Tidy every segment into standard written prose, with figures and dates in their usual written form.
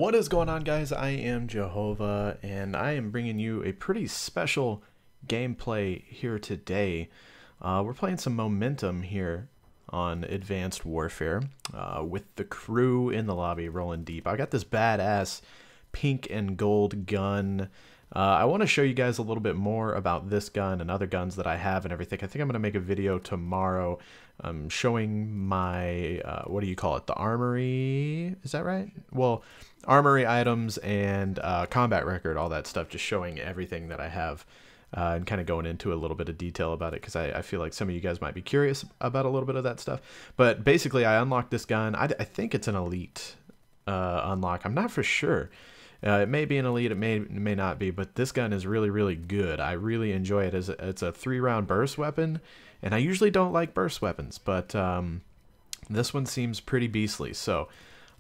What is going on, guys? I am Jehovah, and I am bringing you a pretty special gameplay here today. We're playing some Momentum here on Advanced Warfare with the crew in the lobby rolling deep. I got this badass pink and gold gun. I want to show you guys a little bit more about this gun and other guns that I have and everything. I think I'm going to make a video tomorrow showing my, what do you call it, the armory, is that right? Well, armory items and combat record, all that stuff, just showing everything that I have and kind of going into a little bit of detail about it because I feel like some of you guys might be curious about a little bit of that stuff. But basically, I unlocked this gun. I think it's an elite unlock. I'm not for sure. It may be an elite, it may not be, but this gun is really good. I really enjoy it. It's a 3-round burst weapon, and I usually don't like burst weapons, but this one seems pretty beastly. So,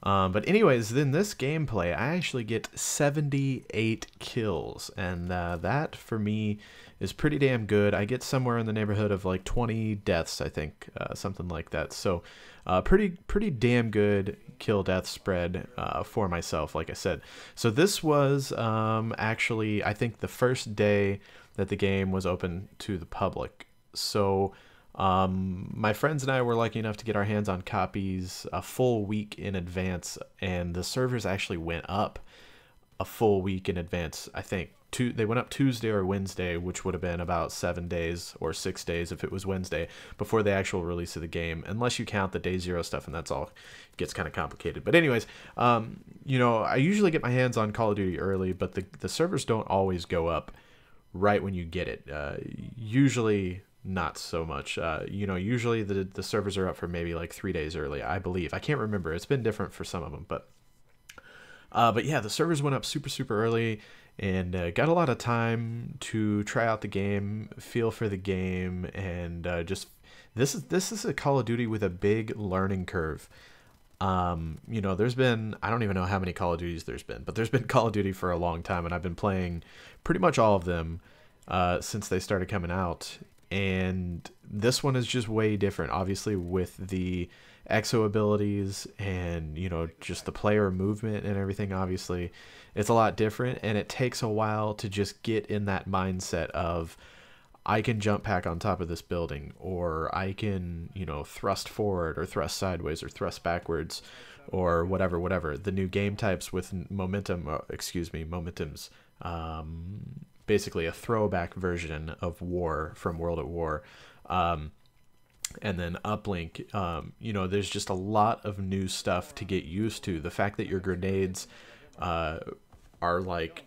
but anyways, in this gameplay, I actually get 78 kills, and that for me is pretty damn good. I get somewhere in the neighborhood of like 20 deaths, I think, something like that. So, pretty damn good kill death spread for myself, like I said. So this was actually, I think, the first day that the game was open to the public. So my friends and I were lucky enough to get our hands on copies a full week in advance, and the servers actually went up a full week in advance. I think they went up Tuesday or Wednesday, which would have been about 7 days or 6 days if it was Wednesday before the actual release of the game, unless you count the day zero stuff, and that's all gets kind of complicated. But anyways, you know, I usually get my hands on Call of Duty early, but the servers don't always go up right when you get it. Usually not so much. You know, usually the servers are up for maybe like 3 days early, I believe. I can't remember. It's been different for some of them, but yeah, the servers went up super early, and got a lot of time to try out the game, feel for the game, and just this is a Call of Duty with a big learning curve. You know, there's been, I don't even know how many Call of Duties there's been, but there's been Call of Duty for a long time, and I've been playing pretty much all of them since they started coming out. And this one is just way different, obviously, with the exo abilities and, you know, just the player movement and everything. Obviously it's a lot different, and it takes a while to just get in that mindset of, I can jump pack on top of this building, or I can, you know, thrust forward or thrust sideways or thrust backwards, or whatever. The new game types with Momentum's basically a throwback version of War from World at War. And then Uplink, you know, there's just a lot of new stuff to get used to. The fact that your grenades are like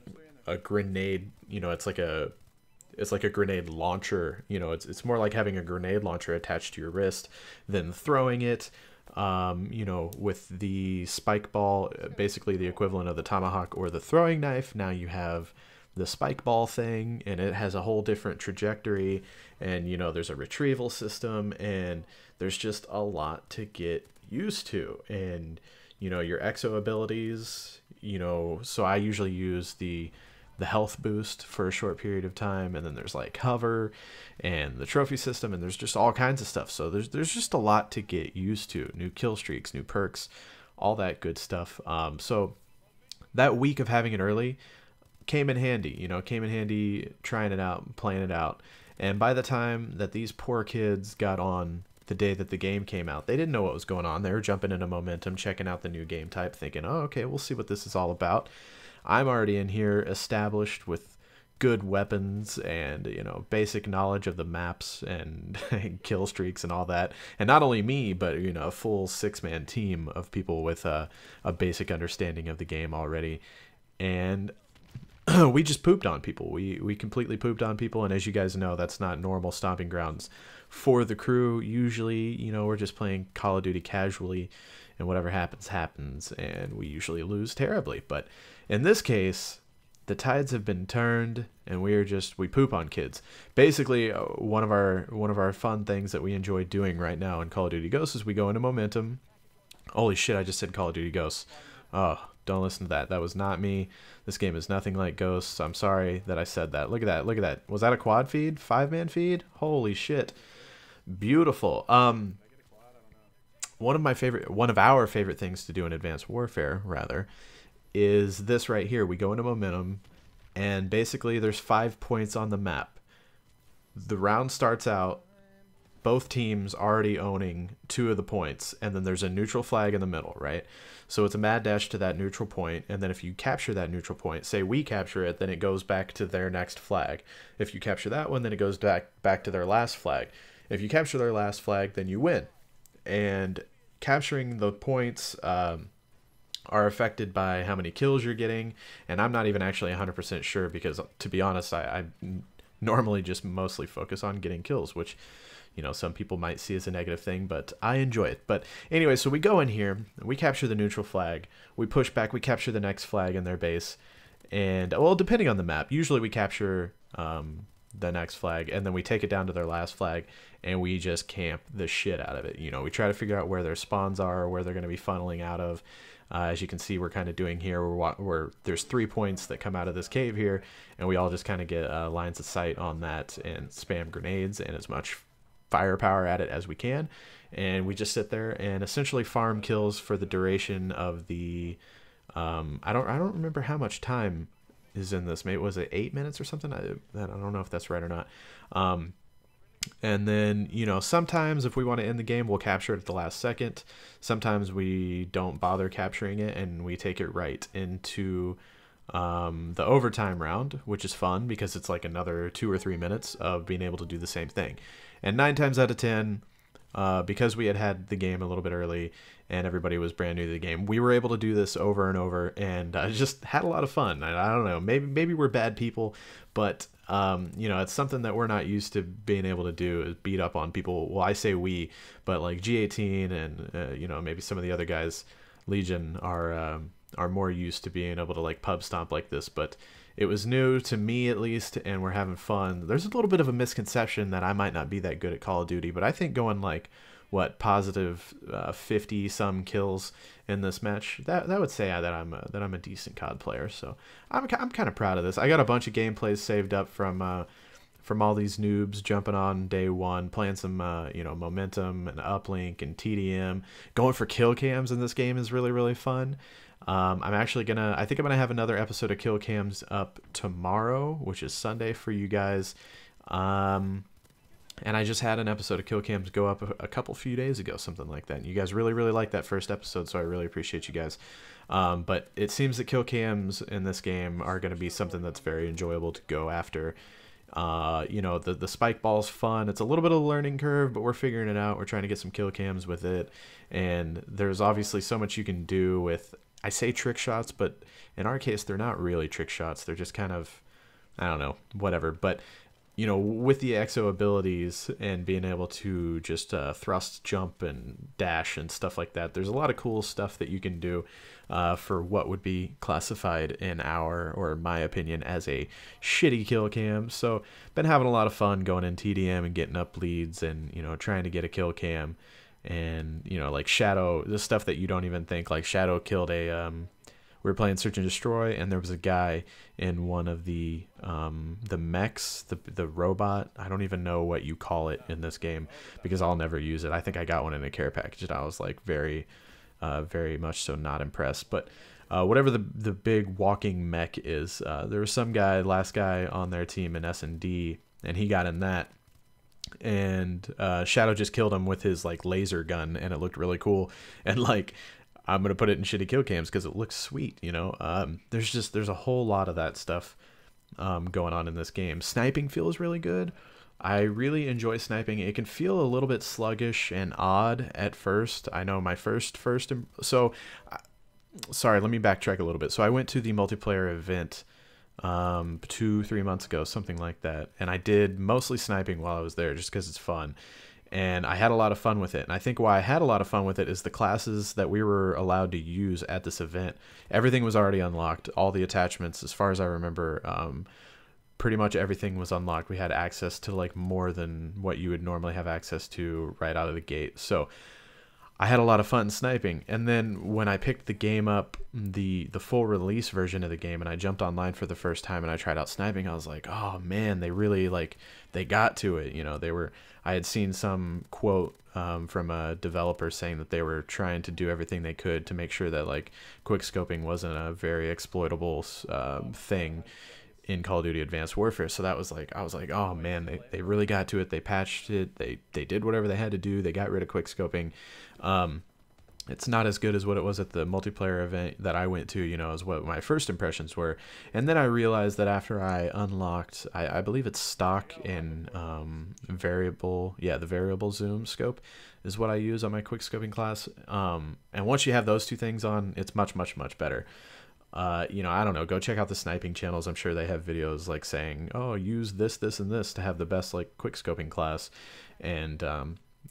a grenade, you know, it's like a grenade launcher. You know, it's more like having a grenade launcher attached to your wrist than throwing it. You know, with the spike ball, basically the equivalent of the tomahawk or the throwing knife, now you have the spike ball thing, and it has a whole different trajectory, and, you know, there's a retrieval system, and there's just a lot to get used to. And, you know, your exo abilities, you know, so I usually use the health boost for a short period of time, and then there's like hover and the trophy system, and there's just all kinds of stuff. So there's just a lot to get used to. New kill streaks, new perks, all that good stuff. So that week of having it early came in handy, you know, trying it out, playing it out. And by the time that these poor kids got on the day that the game came out, they didn't know what was going on. They were jumping into Momentum, checking out the new game type, thinking, oh, okay, we'll see what this is all about. I'm already in here established with good weapons and, you know, basic knowledge of the maps and kill streaks and all that. And not only me, but, you know, a full 6-man team of people with a basic understanding of the game already. And we just pooped on people. We completely pooped on people, and as you guys know, that's not normal stomping grounds for the crew. Usually, you know, we're just playing Call of Duty casually, and whatever happens, and we usually lose terribly. But in this case, the tides have been turned, and we poop on kids. Basically, one of our fun things that we enjoy doing right now in Call of Duty Ghosts is we go into Momentum. Holy shit, I just said Call of Duty Ghosts. Oh, don't listen to that. That was not me. This game is nothing like Ghosts. I'm sorry that I said that. Look at that. Look at that. Was that a quad feed? 5-man feed? Holy shit. Beautiful. One of our favorite things to do in Advanced Warfare, rather, is this right here. We go into momentum, and basically there's 5 points on the map. The round starts out, both teams already owning 2 of the points, and then there's a neutral flag in the middle, right? So it's a mad dash to that neutral point, and then if you capture that neutral point, say we capture it, then it goes back to their next flag. If you capture that one, then it goes back to their last flag. If you capture their last flag, then you win. And capturing the points are affected by how many kills you're getting, and I'm not even actually 100% sure because, to be honest, I normally just mostly focus on getting kills, which, you know, some people might see as a negative thing, but I enjoy it. But anyway, so we go in here, we capture the neutral flag, we push back, we capture the next flag in their base, and, well, depending on the map, usually we capture the next flag, and then we take it down to their last flag, and we just camp the shit out of it. You know, we try to figure out where their spawns are, where they're going to be funneling out of. As you can see, we're kind of doing here, where there's 3 points that come out of this cave here, and we all just kind of get lines of sight on that and spam grenades and as much firepower at it as we can, and we just sit there and essentially farm kills for the duration of the I don't remember how much time is in this. Maybe was it 8 minutes or something? I don't know if that's right or not. And then, you know, sometimes if we want to end the game, we'll capture it at the last second. Sometimes we don't bother capturing it and we take it right into the overtime round, which is fun because it's like another 2 or 3 minutes of being able to do the same thing. And 9 times out of 10, because we had the game a little bit early and everybody was brand new to the game, we were able to do this over and over, and just had a lot of fun. I don't know, maybe we're bad people, but you know, it's something that we're not used to being able to do, is beat up on people. Well, I say we, but like G18 and you know, maybe some of the other guys, Legion, are more used to being able to like pub stomp like this. But it was new to me, at least, and we're having fun. There's a little bit of a misconception that I might not be that good at Call of Duty, but I think going like positive 50 some kills in this match, that would say that I'm a decent COD player. So I'm kind of proud of this. I got a bunch of gameplays saved up from all these noobs jumping on day one, playing some you know, momentum and uplink and TDM. Going for kill cams in this game is really fun. I think I'm gonna have another episode of kill cams up tomorrow, which is Sunday for you guys. And I just had an episode of Kill Cams go up a few days ago, something like that. And you guys really liked that first episode, so I really appreciate you guys. But it seems that Kill Cams in this game are going to be something that's very enjoyable to go after. You know, the spike ball's fun. It's a little bit of a learning curve, but we're figuring it out. We're trying to get some Kill Cams with it. And there's obviously so much you can do with, I say trick shots, but in our case, they're not really trick shots. They're just kind of, I don't know, whatever. But you know, with the EXO abilities and being able to just thrust, jump, and dash and stuff like that, there's a lot of cool stuff that you can do for what would be classified in or my opinion, as a shitty kill cam. So been having a lot of fun going in TDM and getting up leads and, you know, trying to get a kill cam. And, you know, like Shadow, the stuff that you don't even think, like Shadow killed we were playing Search and Destroy, and there was a guy in one of the mechs, the robot. I don't even know what you call it in this game because I'll never use it. I think I got one in a care package, and I was like very much so not impressed. But whatever the big walking mech is, there was some guy, last guy on their team in S&D, and he got in that. And Shadow just killed him with his like laser gun, and it looked really cool. And like, I'm gonna put it in shitty kill cams because it looks sweet, you know. There's a whole lot of that stuff going on in this game. Sniping feels really good. I really enjoy sniping. It can feel a little bit sluggish and odd at first. I know my first so sorry, let me backtrack a little bit. So I went to the multiplayer event 2-3 months ago, something like that, and I did mostly sniping while I was there just because it's fun. And I had a lot of fun with it. And I think why I had a lot of fun with it is the classes that we were allowed to use at this event. Everything was already unlocked. All the attachments, as far as I remember, pretty much everything was unlocked. We had access to like more than what you would normally have access to right out of the gate. So I had a lot of fun sniping. And then when I picked the game up, the full release version of the game, and I jumped online for the first time and I tried out sniping, I was like, oh man, they really they got to it. You know, I had seen some quote from a developer saying that they were trying to do everything they could to make sure that like quick scoping wasn't a very exploitable thing in Call of Duty Advanced Warfare. So that was like, I was like, oh man, they really got to it. They patched it. They did whatever they had to do. They got rid of quick scoping. It's not as good as what it was at the multiplayer event that I went to, you know, as what my first impressions were. And then I realized that after I unlocked, I believe it's stock and variable, yeah, the variable zoom scope is what I use on my quick scoping class. And once you have those two things on, it's much, much, much better. You know, I don't know, go check out the sniping channels. I'm sure they have videos like saying, oh, use this, this, and this to have the best like quick scoping class. And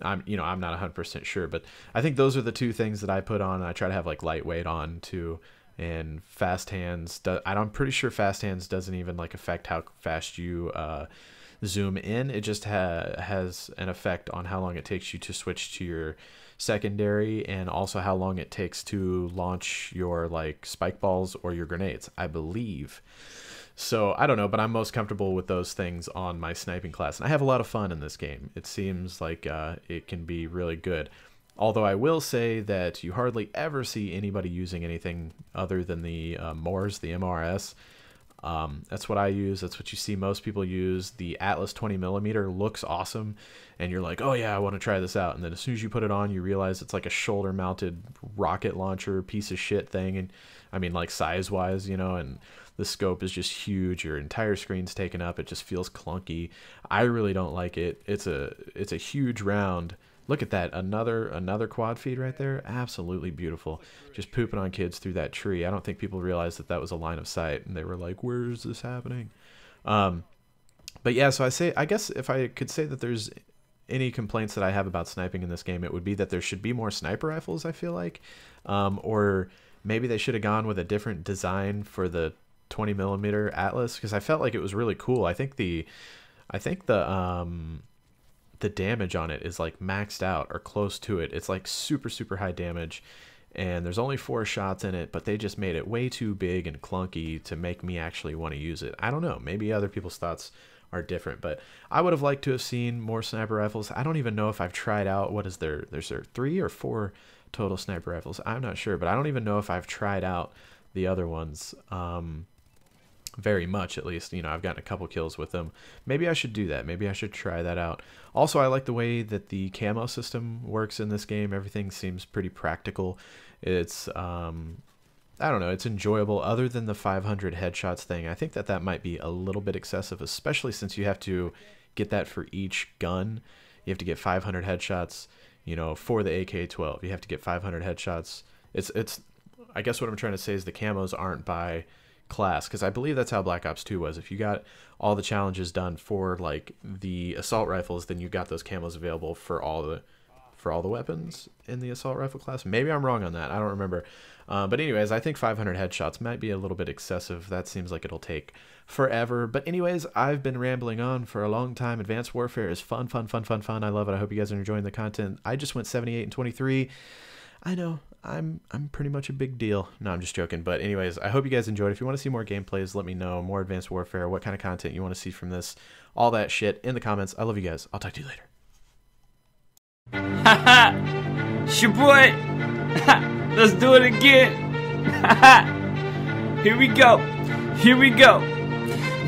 I'm not 100% sure, but I think those are the two things that I put on. I try to have like lightweight on too, and fast hands. I'm pretty sure fast hands doesn't even like affect how fast you zoom in. It just has an effect on how long it takes you to switch to your secondary, and also how long it takes to launch your like spike balls or your grenades, I believe. So I don't know, but I'm most comfortable with those things on my sniping class, and I have a lot of fun in this game. It seems like it can be really good. Although I will say that you hardly ever see anybody using anything other than the MORS, the MRS. That's what I use. That's what you see most people use. The Atlas 20mm looks awesome, and you're like, oh yeah, I want to try this out. And then as soon as you put it on, you realize it's like a shoulder-mounted rocket launcher piece of shit thing, and I mean like size-wise, you know, and the scope is just huge. Your entire screen's taken up. It just feels clunky. I really don't like it. It's a huge round. Look at that. Another quad feed right there. Absolutely beautiful. Just pooping on kids through that tree. I don't think people realized that that was a line of sight, and they were like, where is this happening? But yeah, so I guess if I could say that there's any complaints that I have about sniping in this game, it would be that there should be more sniper rifles, I feel like. Or maybe they should have gone with a different design for the 20mm Atlas, because I felt like it was really cool. I think the damage on it is like maxed out or close to it. It's like super high damage, and there's only 4 shots in it, but they just made it way too big and clunky to make me actually want to use it. I don't know, maybe other people's thoughts are different, but I would have liked to have seen more sniper rifles. I don't even know if I've tried out, what is there, there's 3 or 4 total sniper rifles, I'm not sure, but I don't even know if I've tried out the other ones very much. At least, you know, I've gotten a couple kills with them. Maybe I should do that. Maybe I should try that out. Also, I like the way that the camo system works in this game. Everything seems pretty practical. It's I don't know, it's enjoyable. Other than the 500 headshots thing, I think that might be a little bit excessive, especially since you have to get that for each gun. You have to get 500 headshots, you know, for the AK-12. You have to get 500 headshots. It's I guess what I'm trying to say is the camos aren't by class, because I believe that's how Black Ops 2 was. If you got all the challenges done for like the assault rifles, then you got those camos available for all the weapons in the assault rifle class. Maybe I'm wrong on that, I don't remember. But anyways, I think 500 headshots might be a little bit excessive. That seems like it'll take forever. But anyways, I've been rambling on for a long time. Advanced Warfare is fun. I love it. I hope you guys are enjoying the content. I just went 78 and 23. I know, I'm pretty much a big deal. No, I'm just joking. But anyways, I hope you guys enjoyed. If you want to see more gameplays, let me know. More Advanced Warfare, what kind of content you want to see from this, all that shit in the comments. I love you guys. I'll talk to you later. Haha, it's your boy. Let's do it again. Here we go.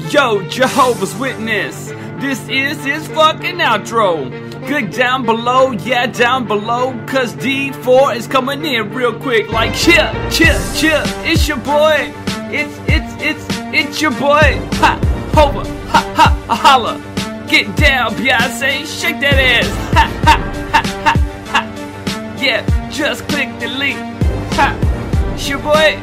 Yo, Jehovah's Witness. This is his fucking outro. Click down below, yeah, down below, cause D4 is coming in real quick. Like chill. It's your boy. It's your boy. Ha, Hova, ha, holla. Get down, Beyonce, shake that ass. Ha. Yeah, just click the link. Ha, it's your boy,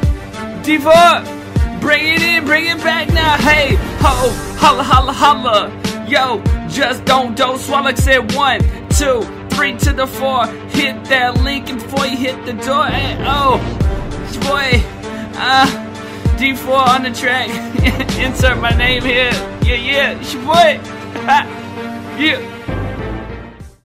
D4. Bring it in, bring it back now. Hey, ho, holla. Yo, just don't swallow. Said 1, 2, 3 to the 4. Hit that link before you hit the door. Hey, oh, it's your boy, D4 on the track. Insert my name here. Yeah, it's your boy. Yeah.